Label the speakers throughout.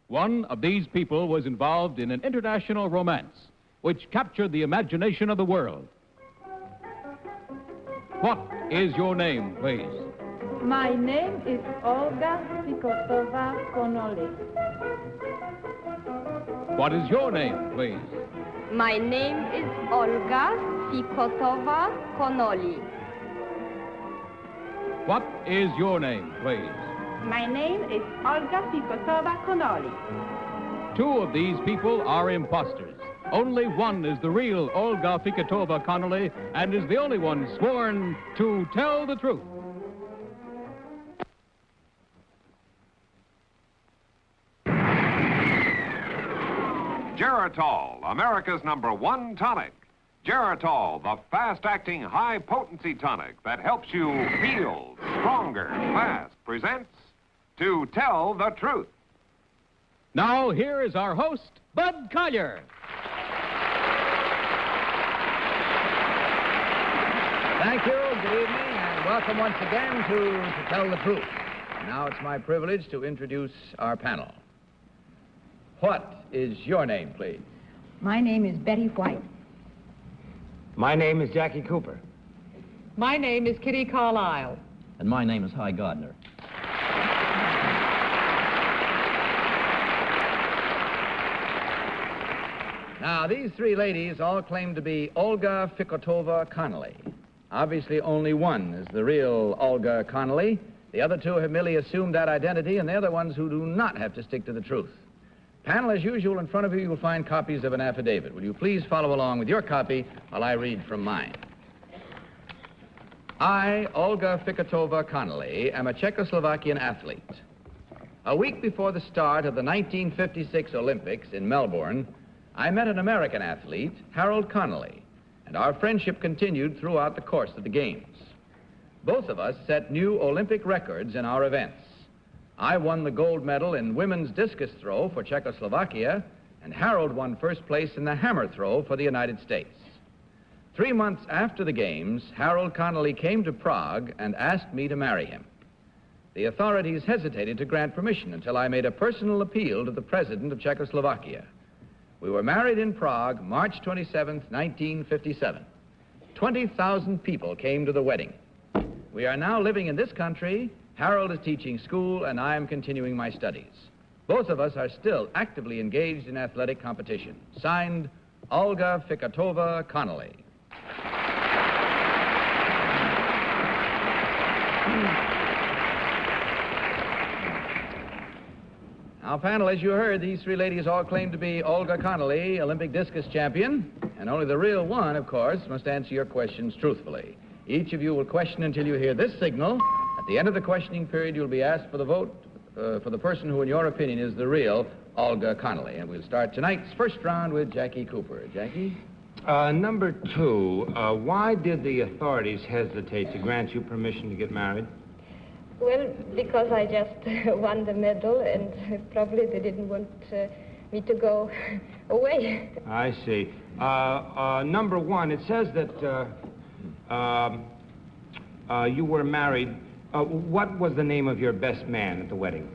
Speaker 1: One of these people was involved in an international romance which captured the imagination of the world. What is your name, please?
Speaker 2: My name is Olga Connelly.
Speaker 1: What is your name, please?
Speaker 3: My name is Olga Connelly.
Speaker 1: What is your name, please?
Speaker 2: My name is Olga Connelly.
Speaker 1: Two of these people are imposters. Only one is the real Olga Fikatova Connelly and is the only one sworn to tell the truth.
Speaker 4: Geritol, America's #1 tonic. Geritol, the fast-acting, high-potency tonic that helps you feel stronger fast, presents To Tell the Truth.
Speaker 1: Now, here is our host, Bud Collier.
Speaker 5: Thank you, good evening, and welcome once again to Tell the Truth. Now it's my privilege to introduce our panel. What is your name, please?
Speaker 2: My name is Betty White.
Speaker 6: My name is Jackie Cooper.
Speaker 7: My name is Kitty Carlisle.
Speaker 8: And my name is Gardner.
Speaker 5: Now, these three ladies all claim to be Olga Fikatova Connelly. Obviously, only one is the real Olga Connelly. The other two have merely assumed that identity, and they're the ones who do not have to stick to the truth. Panel, as usual, in front of you will find copies of an affidavit. Will you please follow along with your copy while I read from mine? I, Olga Fikatova Connelly, am a Czechoslovakian athlete. A week before the start of the 1956 Olympics in Melbourne, I met an American athlete, Harold Connelly, and our friendship continued throughout the course of the Games. Both of us set new Olympic records in our events. I won the gold medal in women's discus throw for Czechoslovakia, and Harold won first place in the hammer throw for the United States. 3 months after the Games, Harold Connelly came to Prague and asked me to marry him. The authorities hesitated to grant permission until I made a personal appeal to the president of Czechoslovakia. We were married in Prague, March 27th, 1957. 20,000 people came to the wedding. We are now living in this country. Harold is teaching school, and I am continuing my studies. Both of us are still actively engaged in athletic competition. Signed, Olga Fikatova Connelly. Now, panel, as you heard, these three ladies all claim to be Olga Connelly, Olympic discus champion, and only the real one, of course, must answer your questions truthfully. Each of you will question until you hear this signal. At the end of the questioning period, you'll be asked for the vote for the person who, in your opinion, is the real Olga Connelly. And we'll start tonight's first round with Jackie Cooper. Jackie?
Speaker 6: Number 2, why did the authorities hesitate to grant you permission to get married?
Speaker 3: Well, because I just won the medal, and probably they didn't want me to go away.
Speaker 6: I see. Number 1, it says that you were married. What was the name of your best man at the wedding?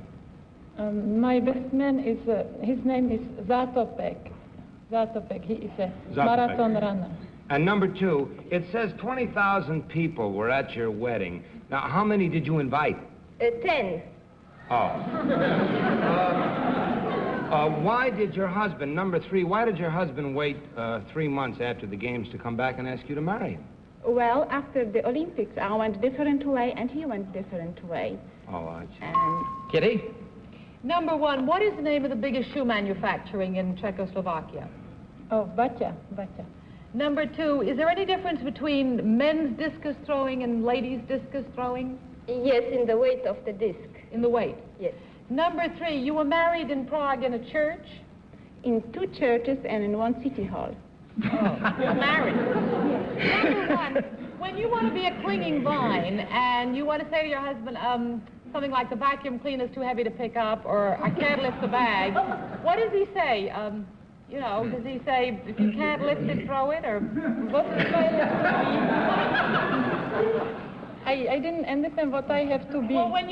Speaker 2: My best man is, his name is Zatopek. Zatopek, he is a marathon runner.
Speaker 6: And number 2, it says 20,000 people were at your wedding. Now, how many did you invite?
Speaker 3: 10.
Speaker 6: Oh. Why did your husband, number 3, why did your husband wait 3 months after the Games to come back and ask you to marry him?
Speaker 2: Well, after the Olympics, I went different way, and he went different way.
Speaker 6: Oh, I see.
Speaker 2: And
Speaker 5: Kitty?
Speaker 7: Number 1, what is the name of the biggest shoe manufacturing in Czechoslovakia?
Speaker 2: oh, Bacha.
Speaker 7: Number 2, is there any difference between men's discus throwing and ladies' discus throwing?
Speaker 3: Yes, in the weight of the disc.
Speaker 7: In the weight?
Speaker 3: Yes.
Speaker 7: Number 3, you were married in Prague in a church?
Speaker 2: In 2 churches and in 1 city hall.
Speaker 7: Oh, you're married. Number 1, when you want to be a clinging vine and you want to say to your husband, something like the vacuum cleaner's too heavy to pick up, or I can't lift the bag, what does he say? You know, does he say, if you can't lift it, throw it, or what does he say?
Speaker 2: I didn't understand what I have to be.
Speaker 7: Well, if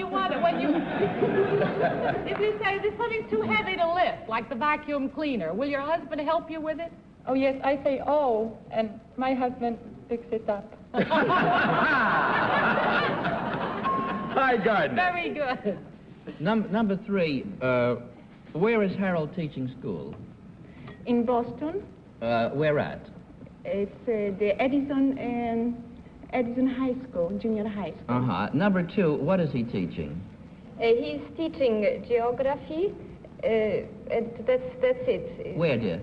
Speaker 7: you say there's something too heavy to lift, like the vacuum cleaner, will your husband help you with it?
Speaker 2: Oh, yes, I say, oh, and my husband picks it up.
Speaker 5: Hi, Gardner.
Speaker 7: Very good.
Speaker 8: Number 3, where is Harold teaching school?
Speaker 9: In Boston,
Speaker 8: Where at?
Speaker 9: it's the Edison High School, junior high school.
Speaker 8: Uh-huh. Number 2, what is he teaching?
Speaker 3: He's teaching geography, and that's it.
Speaker 8: Where, dear?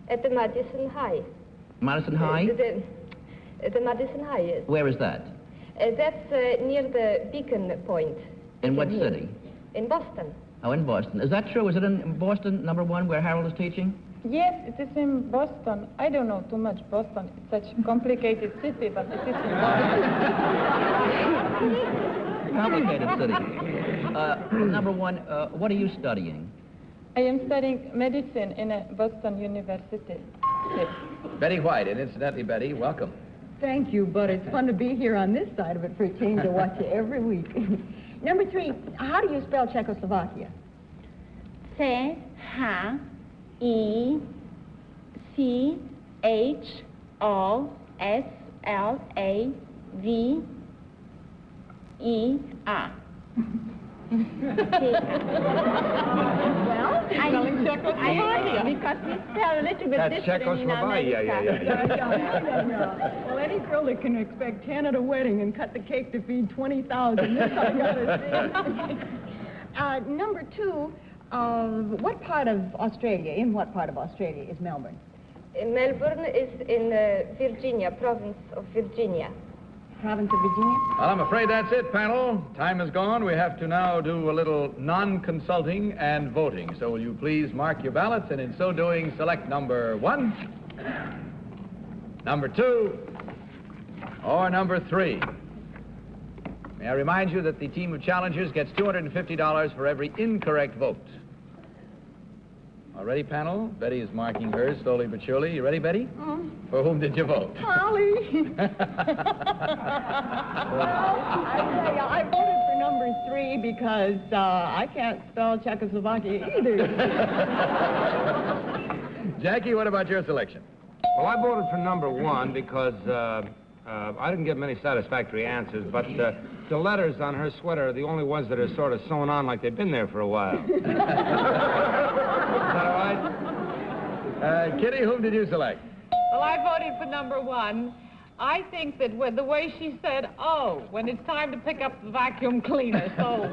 Speaker 3: At the Madison High.
Speaker 8: Madison High?
Speaker 3: The Madison High, yes.
Speaker 8: Where is that?
Speaker 3: That's near the Beacon Point.
Speaker 8: In what city?
Speaker 3: In Boston.
Speaker 8: Oh, in Boston. Is that true? Is it in Boston, number 1, where Harold is teaching?
Speaker 2: Yes, it is in Boston. I don't know too much Boston. It's such a complicated city, but it is in Boston.
Speaker 8: Complicated city. Number 1, what are you studying?
Speaker 2: I am studying medicine in a Boston University. Yes.
Speaker 5: Betty White, and incidentally, Betty, welcome.
Speaker 10: Thank you, but it's fun to be here on this side of it for a change to watch you every week. Number 3, how do you spell Czechoslovakia?
Speaker 9: C-H-O-S-L-A-V-E-R.
Speaker 10: Well, spelling Czechoslovakia.
Speaker 9: Because we spell a little bit
Speaker 6: That's
Speaker 9: different in
Speaker 6: Czechoslovakia,
Speaker 9: America.
Speaker 6: yeah.
Speaker 10: Well, any girl that can expect 10 at a wedding and cut the cake to feed 20,000, this I gotta say. Number 2, what part of Australia, in what part of Australia is Melbourne?
Speaker 3: Melbourne is in Virginia, province of Virginia.
Speaker 10: Province of Virginia?
Speaker 5: Well, I'm afraid that's it, panel. Time is gone. We have to now do a little non-consulting and voting. So will you please mark your ballots, and in so doing, select number 1, number 2, or number 3. May I remind you that the team of challengers gets $250 for every incorrect vote. All ready, panel? Betty is marking hers slowly but surely. You ready, Betty? For whom did you vote?
Speaker 10: Holly! Well, I voted for number 3 because I can't spell Czechoslovakia either.
Speaker 5: Jackie, what about your selection?
Speaker 6: Well, I voted for number 1 because I didn't get many satisfactory answers, but the letters on her sweater are the only ones that are sort of sewn on like they've been there for a while. Is that all right?
Speaker 5: Kitty, whom did you select?
Speaker 7: Well, I voted for number 1. I think that with the way she said, oh, when it's time to pick up the vacuum cleaner, so...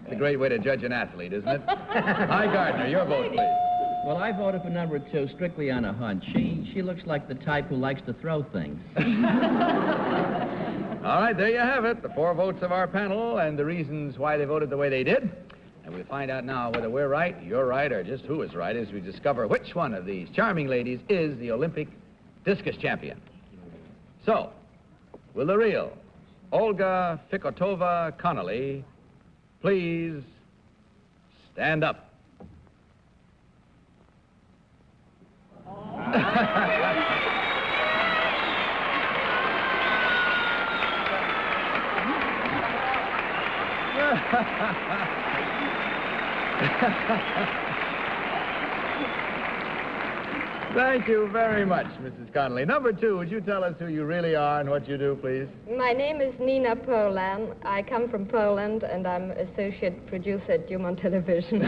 Speaker 5: It's a great way to judge an athlete, isn't it? Hi, Gardner, your vote, please.
Speaker 8: Well, I voted for number 2 strictly on a hunch. She looks like the type who likes to throw things.
Speaker 5: All right, there you have it. The 4 votes of our panel and the reasons why they voted the way they did. And we'll find out now whether we're right, you're right, or just who is right as we discover which one of these charming ladies is the Olympic discus champion. So, will the real Olga Fikatova Connelly please stand up? Thank you very much, Mrs. Connelly. Number 2, would you tell us who you really are and what you do, please?
Speaker 3: My name is Nina Perlan. I come from Poland, and I'm associate producer at Human Television.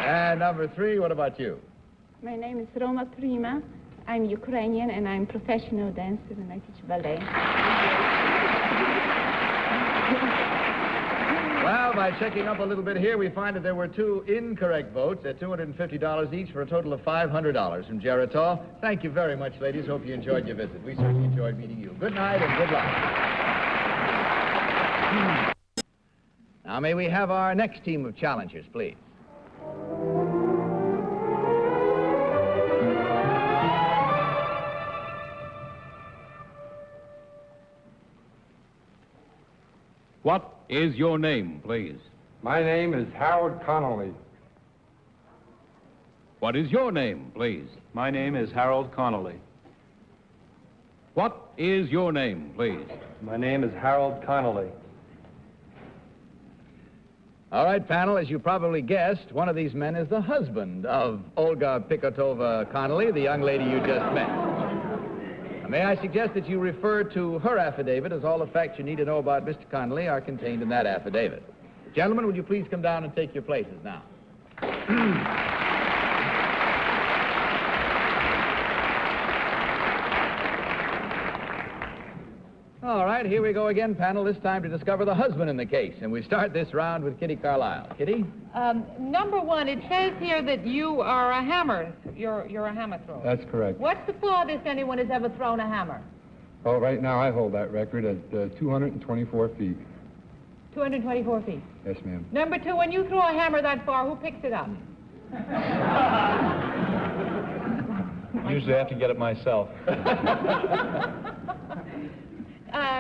Speaker 5: And number 3, what about you?
Speaker 9: My name is Roma Prima. I'm Ukrainian, and I'm professional dancer, and I teach ballet.
Speaker 5: Well, by checking up a little bit here, we find that there were 2 incorrect votes at $250 each for a total of $500 from Geritol. Thank you very much, ladies. Hope you enjoyed your visit. We certainly enjoyed meeting you. Good night and good luck. Now, may we have our next team of challengers, please?
Speaker 1: What is your name, please?
Speaker 11: My name is Harold Connelly.
Speaker 1: What is your name, please?
Speaker 11: My name is Harold Connelly.
Speaker 1: What is your name, please?
Speaker 11: My name is Harold Connelly.
Speaker 5: All right, panel, as you probably guessed, one of these men is the husband of Olga Fikatova Connelly, the young lady you just met. Now, may I suggest that you refer to her affidavit, as all the facts you need to know about Mr. Connelly are contained in that affidavit. Gentlemen, would you please come down and take your places now? All right, here we go again, panel, this time to discover the husband in the case. And we start this round with Kitty Carlisle. Kitty?
Speaker 7: Number one, it says here that you are a hammer. You're a hammer thrower.
Speaker 11: That's correct.
Speaker 7: What's the farthest anyone has ever thrown a hammer?
Speaker 11: Oh, right now I hold that record at 224 feet.
Speaker 7: 224 feet.
Speaker 11: Yes, ma'am.
Speaker 7: Number two, when you throw a hammer that far, who picks it up?
Speaker 11: Usually I have to get it myself.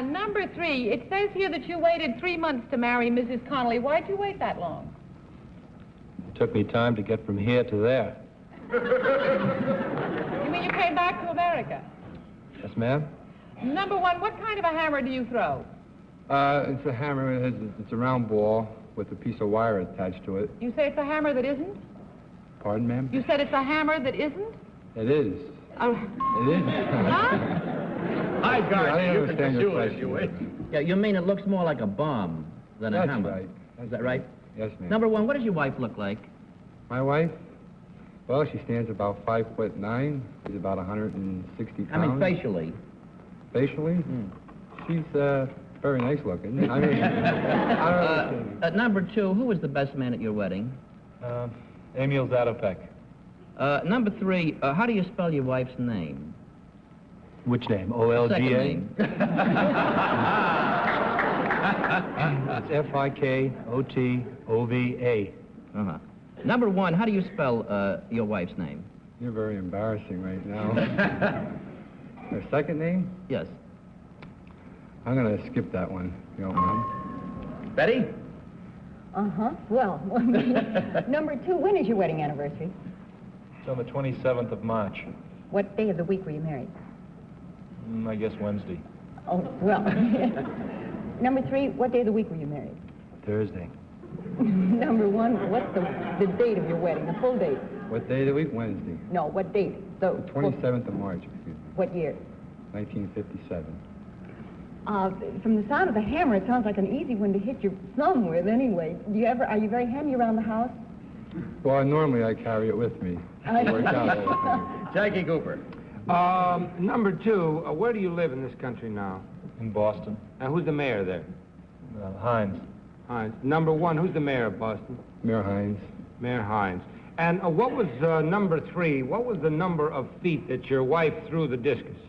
Speaker 7: Number three, it says here that you waited 3 months to marry Mrs. Connelly. Why'd you wait that long?
Speaker 11: It took me time to get from here to there.
Speaker 7: You mean you came back to America?
Speaker 11: Yes, ma'am.
Speaker 7: Number one, what kind of a hammer do you throw?
Speaker 11: It's a hammer. It's a round ball with a piece of wire attached to it.
Speaker 7: You say it's a hammer that isn't?
Speaker 11: Pardon, ma'am?
Speaker 7: You said it's a hammer that isn't?
Speaker 11: It is.
Speaker 7: It
Speaker 11: is.
Speaker 7: Huh?
Speaker 5: Hi, Gardner.
Speaker 11: I didn't
Speaker 5: You can
Speaker 11: understand your
Speaker 5: pursue it if
Speaker 11: question.
Speaker 5: you wish.
Speaker 8: Yeah, you mean it looks more like a bomb than a
Speaker 11: That's
Speaker 8: hammer?
Speaker 11: right.
Speaker 8: Is that right?
Speaker 11: Yes, ma'am.
Speaker 8: Number one, what does your wife look like?
Speaker 11: My wife? Well, she stands about 5'9". She's about 160 pounds.
Speaker 8: I mean, facially.
Speaker 11: Facially? She's very nice looking. I mean, I don't
Speaker 8: Number two, who was the best man at your wedding?
Speaker 11: Emil Zatopek.
Speaker 8: Number three, how do you spell your wife's name?
Speaker 11: Which name?
Speaker 8: Second
Speaker 11: O-L-G-A?
Speaker 8: name.
Speaker 11: It's F-I-K-O-T-O-V-A.
Speaker 8: Uh-huh. Number one, how do you spell your wife's name?
Speaker 11: You're very embarrassing right now. Her second name?
Speaker 8: Yes.
Speaker 11: I'm going to skip that one, if you don't mind.
Speaker 5: Betty?
Speaker 10: Uh-huh. Well, number two, when is your wedding anniversary?
Speaker 11: It's on the 27th of March.
Speaker 10: What day of the week were you married?
Speaker 11: I guess Wednesday.
Speaker 10: Oh, well. Number three, what day of the week were you married?
Speaker 11: Thursday.
Speaker 10: Number one, what's the date of your wedding, the full date?
Speaker 11: What day of the week? Wednesday.
Speaker 10: No, what date? The
Speaker 11: 27th of March, excuse me.
Speaker 10: What year?
Speaker 11: 1957.
Speaker 10: From the sound of the hammer, it sounds like an easy one to hit your thumb with anyway. Are you very handy around the house?
Speaker 11: Well, normally I carry it with me. It works out all the time.
Speaker 5: Jackie Cooper.
Speaker 6: Number two, where do you live in this country now?
Speaker 11: In Boston.
Speaker 6: And who's the mayor there?
Speaker 11: Hines.
Speaker 6: Hines. Number one, who's the mayor of Boston?
Speaker 11: Mayor Hines.
Speaker 6: Mayor Hines. And what was number three? What was the number of feet that your wife threw the discus?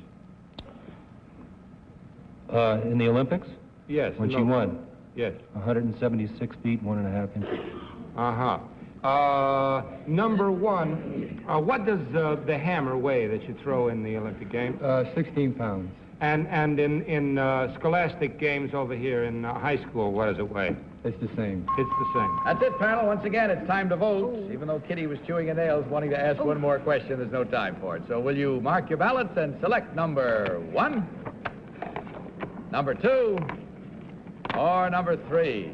Speaker 11: In the Olympics?
Speaker 6: Yes.
Speaker 11: When she won?
Speaker 6: Yes.
Speaker 11: 176 feet, 1.5 inches.
Speaker 6: Uh-huh. Number one, what does the hammer weigh that you throw in the Olympic Games?
Speaker 11: 16 pounds.
Speaker 6: And in scholastic games over here in high school, what does it weigh?
Speaker 11: It's the same.
Speaker 6: It's the same.
Speaker 5: That's it, panel. Once again, it's time to vote. Even though Kitty was chewing her nails wanting to ask one more question, there's no time for it. So will you mark your ballots and select number one, number two, or number three?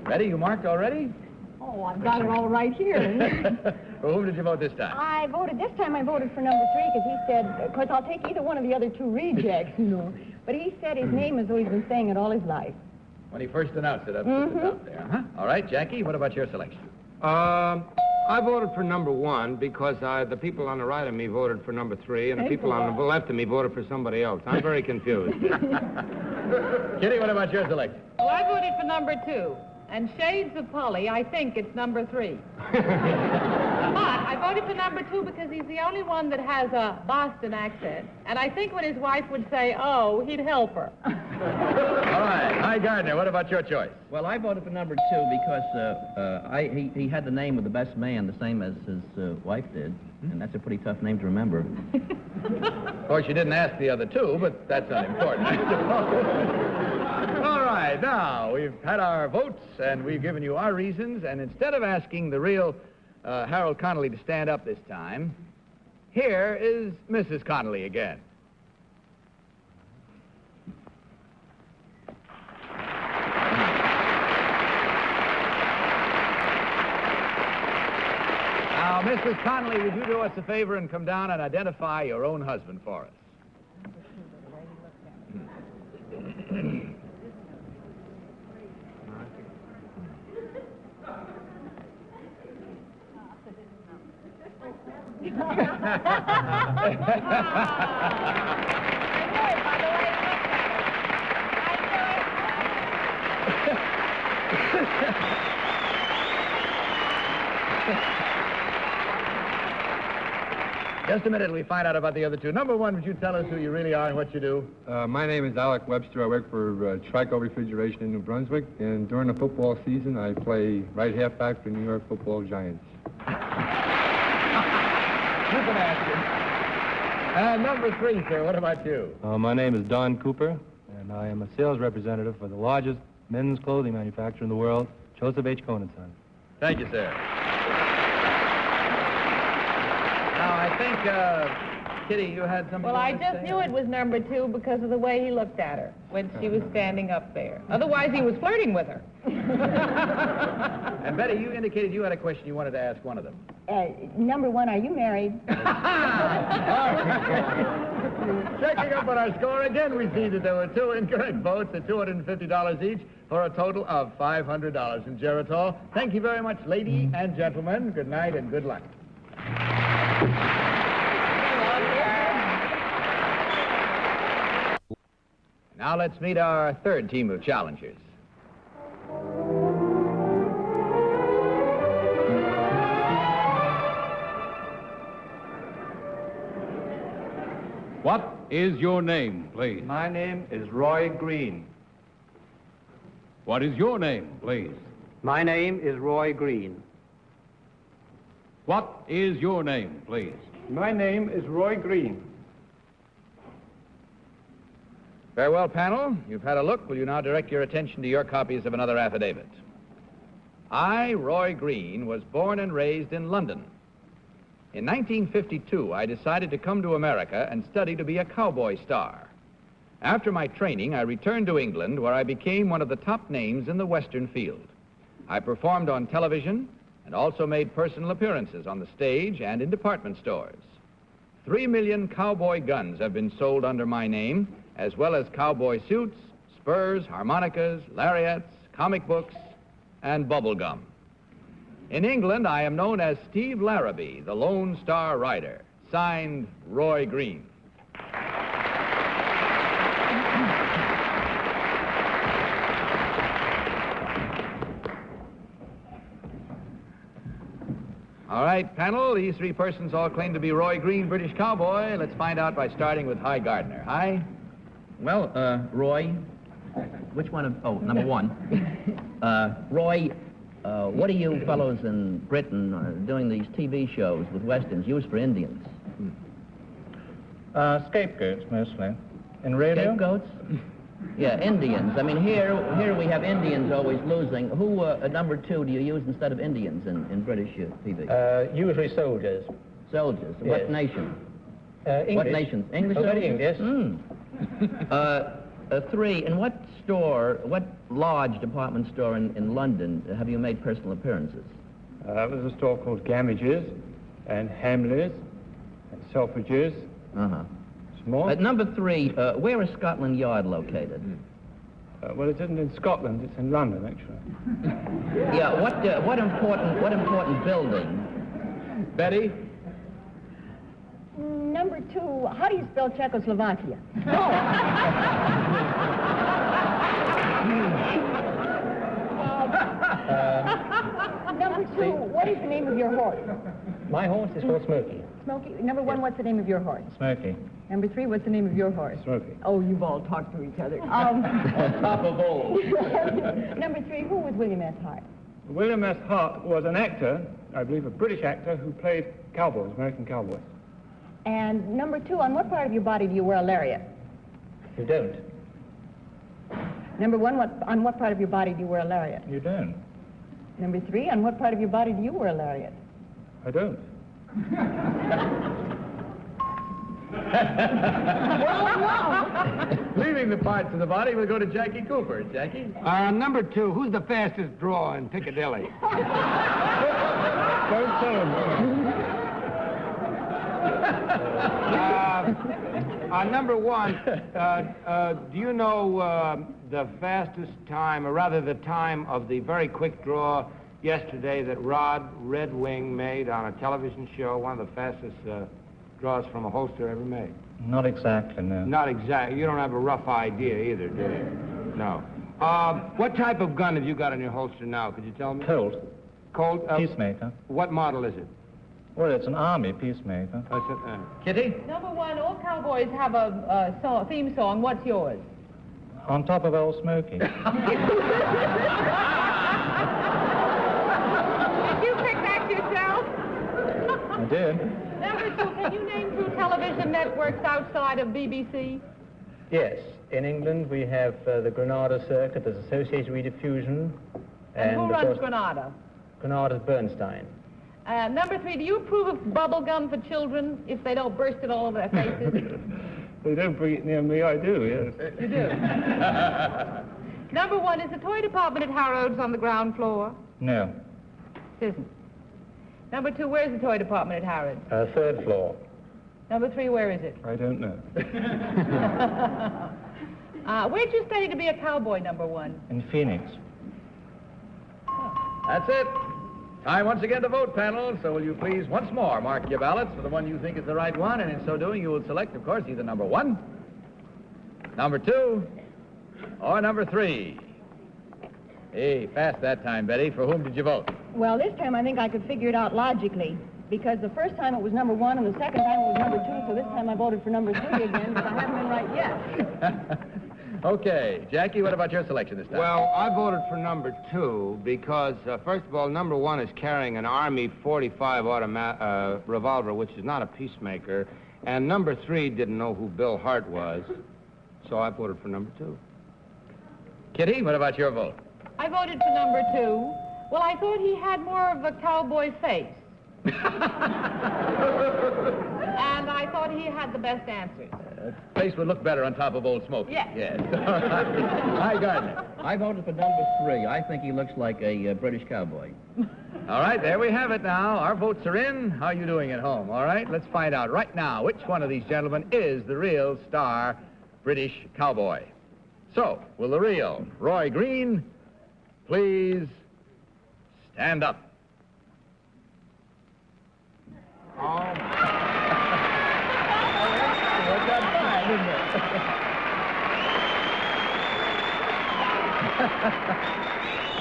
Speaker 5: Betty, you marked already?
Speaker 10: Oh, I've got it all right here.
Speaker 5: For whom did you vote this time?
Speaker 10: This time I voted for number three because he said, of course, I'll take either one of the other two rejects, you know. But he said his name as though he's been saying it all his life.
Speaker 5: When he first announced it, I put it out there. Huh? All right, Jackie, what about your selection?
Speaker 6: I voted for number one because the people on the right of me voted for number three, and the people on the left of me voted for somebody else. I'm very confused.
Speaker 5: Kitty, what about your selection?
Speaker 7: Well, I voted for number two. And shades of Polly, I think it's number three. But I voted for number two because he's the only one that has a Boston accent. And I think when his wife would say, oh, he'd help her.
Speaker 5: All right. Hi, Gardner, what about your choice?
Speaker 8: Well, I voted for number two because he had the name of the best man, the same as his wife did. And that's a pretty tough name to remember.
Speaker 5: Of course, you didn't ask the other two, but that's unimportant, I suppose. All right, now, we've had our votes, and we've given you our reasons, and instead of asking the real Harold Connelly to stand up this time, Here is Mrs. Connelly again. Now, Mrs. Connelly, would you do us a favor and come down and identify your own husband for us? Just a minute, we find out about the other two. Number one, would you tell us who you really are and what you do?
Speaker 11: My name is Alec Webster. I work for Trico Refrigeration in New Brunswick, and during the football season, I play right halfback for New York Football Giants.
Speaker 5: You can ask him. And number three, sir, what about you?
Speaker 12: My name is Don Cooper, and I am a sales representative for the largest men's clothing manufacturer in the world, Joseph H. Cohn & Son.
Speaker 5: Thank you, sir. Now, I think, Kitty, you had something
Speaker 7: Well,
Speaker 5: to
Speaker 7: I
Speaker 5: say?
Speaker 7: just knew it was number two because of the way he looked at her when she was standing up there. Otherwise, he was flirting with her.
Speaker 5: And Betty, you indicated you had a question you wanted to ask one of them.
Speaker 10: Number one, are you married?
Speaker 5: Checking up on our score again, we see that there were two incorrect votes at $250 each for a total of $500 in Geritol. Thank you very much, lady and gentlemen. Good night and good luck. Now let's meet our third team of challengers.
Speaker 1: What is your name, please?
Speaker 12: My name is Roy Green.
Speaker 1: What is your name, please?
Speaker 12: My name is Roy Green.
Speaker 1: What is your name, please?
Speaker 12: My name is Roy Green.
Speaker 5: Very well, panel. You've had a look. Will you now direct your attention to your copies of another affidavit? I, Roy Green, was born and raised in London. In 1952, I decided to come to America and study to be a cowboy star. After my training, I returned to England, where I became one of the top names in the Western field. I performed on television and also made personal appearances on the stage and in department stores. 3 million cowboy guns have been sold under my name, as well as cowboy suits, spurs, harmonicas, lariats, comic books, and bubble gum. In England, I am known as Steve Larrabee, the Lone Star Rider, signed Roy Green. All right, panel, these three persons all claim to be Roy Green, British cowboy. Let's find out by starting with Hi Gardner. Hi.
Speaker 8: Well, Roy, which one of... Oh, number one. Roy, what are you fellows in Britain doing these TV shows with Westerns used for Indians?
Speaker 12: Scapegoats, mostly. In radio?
Speaker 8: Scapegoats? Yeah, Indians. I mean, here we have Indians always losing. Who, number two, do you use instead of Indians in British TV?
Speaker 12: Usually soldiers.
Speaker 8: Soldiers.
Speaker 12: Yes.
Speaker 8: What nation?
Speaker 12: English.
Speaker 8: What nations? English
Speaker 12: Oh,
Speaker 8: soldiers?
Speaker 12: very English.
Speaker 8: Three, in what large department store in London have you made personal appearances?
Speaker 12: There's a store called Gamages and Hamleys and Selfridges.
Speaker 8: Uh-huh.
Speaker 12: Small.
Speaker 8: Number three, where is Scotland Yard located?
Speaker 12: Well, it isn't in Scotland, it's in London, actually.
Speaker 8: Yeah, what important building?
Speaker 5: Betty?
Speaker 10: Number two, how do you spell Czechoslovakia? Number two, what is the name of your horse?
Speaker 12: My horse is called Smokey.
Speaker 10: Smokey. Number one, what's the name of your horse?
Speaker 12: Smokey.
Speaker 10: Number three, what's the name of your horse?
Speaker 12: Smokey.
Speaker 10: Oh, you've all talked to each other.
Speaker 5: On top of all.
Speaker 10: Number three, who was William S. Hart?
Speaker 12: William S. Hart was an actor, I believe a British actor, who played cowboys, American cowboys.
Speaker 10: And number two, on what part of your body do you wear a lariat?
Speaker 12: You don't.
Speaker 10: Number one, on what part of your body do you wear a lariat?
Speaker 12: You don't.
Speaker 10: Number three, on what part of your body do you wear a lariat?
Speaker 12: I don't.
Speaker 5: Leaving the parts of the body, we'll go to Jackie Cooper. Jackie?
Speaker 6: Number 2, who's the fastest drawer in Piccadilly?
Speaker 12: Don't tell him.
Speaker 6: Number 1, do you know the fastest time, or rather the time of the very quick draw yesterday that Rod Red Wing made on a television show, one of the fastest draws from a holster ever made?
Speaker 12: Not exactly, no.
Speaker 6: Not exactly. You don't have a rough idea either, do you? No. What type of gun have you got in your holster now? Could you tell me?
Speaker 12: Colt.
Speaker 6: Colt?
Speaker 12: Peacemaker.
Speaker 6: What model is it?
Speaker 12: Well, it's an army peacemaker.
Speaker 5: Kitty?
Speaker 7: Number 1, all cowboys have a theme song. What's yours?
Speaker 12: On top of Old Smoky.
Speaker 7: Did you pick that yourself?
Speaker 12: I did.
Speaker 7: Number 2, can you name 2 television networks outside of BBC?
Speaker 12: Yes. In England, we have the Granada circuit, there's Associated Rediffusion.
Speaker 7: And who runs Granada?
Speaker 12: Granada's Bernstein.
Speaker 7: Number 3, do you approve of bubble gum for children if they don't burst it all over their faces?
Speaker 12: They don't bring it near me, I do, yes.
Speaker 7: You do? Number 1, is the toy department at Harrods on the ground floor?
Speaker 12: No.
Speaker 7: It isn't. Number 2, where's the toy department at Harrods?
Speaker 12: 3rd floor.
Speaker 7: Number 3, where is it?
Speaker 12: I don't know.
Speaker 7: Where'd you study to be a cowboy, number 1?
Speaker 12: In Phoenix.
Speaker 5: That's it. Time once again to vote, panel. So will you please once more mark your ballots for the one you think is the right one, and in so doing you will select, of course, either number 1, number 2, or number 3. Hey, fast that time, Betty. For whom did you vote?
Speaker 10: Well, this time I think I could figure it out logically, because the first time it was number 1 and the second time it was number 2, so this time I voted for number 3 again, but I haven't been right yet.
Speaker 5: Okay. Jackie, what about your selection this time?
Speaker 6: Well, I voted for number 2 because, first of all, number 1 is carrying an Army 45 revolver, which is not a peacemaker, and number 3 didn't know who Bill Hart was, so I voted for number 2.
Speaker 5: Kitty, what about your vote?
Speaker 7: I voted for number 2. Well, I thought he had more of a cowboy face. And I thought he had the best answers.
Speaker 5: Face would look better on top of Old Smoky.
Speaker 7: Yes.
Speaker 5: Yes. Hi, Gardner.
Speaker 8: I voted for number 3. I think he looks like a British cowboy.
Speaker 5: All right, there we have it now. Our votes are in. How are you doing at home? All right, let's find out right now which one of these gentlemen is the real star British cowboy. So, will the real Roy Green please stand up?
Speaker 6: Oh,
Speaker 5: Worked out fine, didn't it?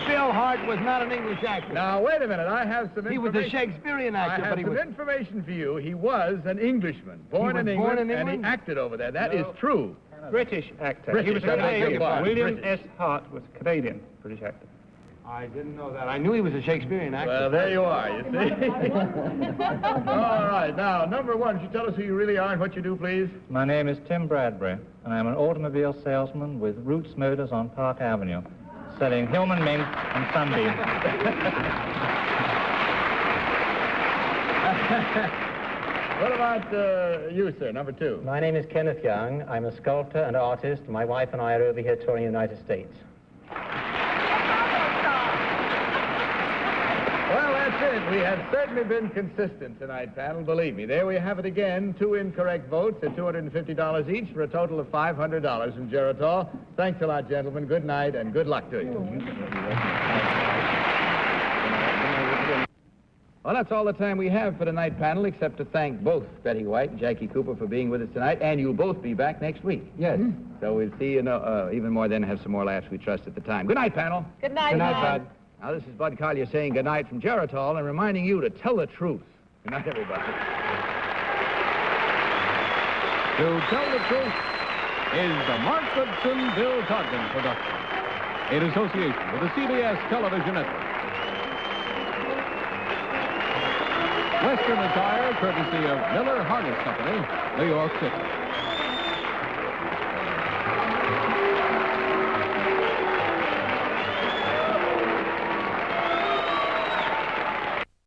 Speaker 6: Bill Hart was not an English actor.
Speaker 5: Now, wait a minute. I have some information.
Speaker 6: He was a Shakespearean actor,
Speaker 5: I have
Speaker 6: but he
Speaker 5: some
Speaker 6: was...
Speaker 5: information for you. He was an Englishman, born in England, and he acted over there. That is true.
Speaker 12: British actor.
Speaker 5: British,
Speaker 12: He was
Speaker 5: I beg your
Speaker 12: Canadian.
Speaker 5: pardon.
Speaker 12: William
Speaker 5: British.
Speaker 12: S. Hart was Canadian British actor.
Speaker 6: I didn't know that. I knew he was a Shakespearean actor.
Speaker 5: Well, there you are, you see. All right, now, number 1, would you tell us who you really are and what you do, please?
Speaker 12: My name is Tim Bradbury, and I'm an automobile salesman with Roots Motors on Park Avenue, selling Hillman Mink and Sunbeam.
Speaker 5: What about you, sir, number 2?
Speaker 12: My name is Kenneth Young. I'm a sculptor and artist. My wife and I are over here touring the United States.
Speaker 5: Well, that's it. We have certainly been consistent tonight, panel. Believe me. There we have it again. 2 incorrect votes at $250 each for a total of $500 in Geritol. Thanks a lot, gentlemen. Good night and good luck to you. Well, that's all the time we have for tonight, panel, except to thank both Betty White and Jackie Cooper for being with us tonight, and you'll both be back next week.
Speaker 6: Yes.
Speaker 5: So we'll see you even more then, have some more laughs, we trust, at the time. Good night, panel.
Speaker 7: Good night,
Speaker 6: Good night,
Speaker 7: Bud.
Speaker 6: Bud.
Speaker 5: Now, this is Bud Collier saying good night from Geritol and reminding you to tell the truth. Good night, everybody.
Speaker 1: To Tell the Truth is the Mark Goodson, Bill Cogden production in association with the CBS Television Network. Western attire courtesy of Miller Harness Company, New York City.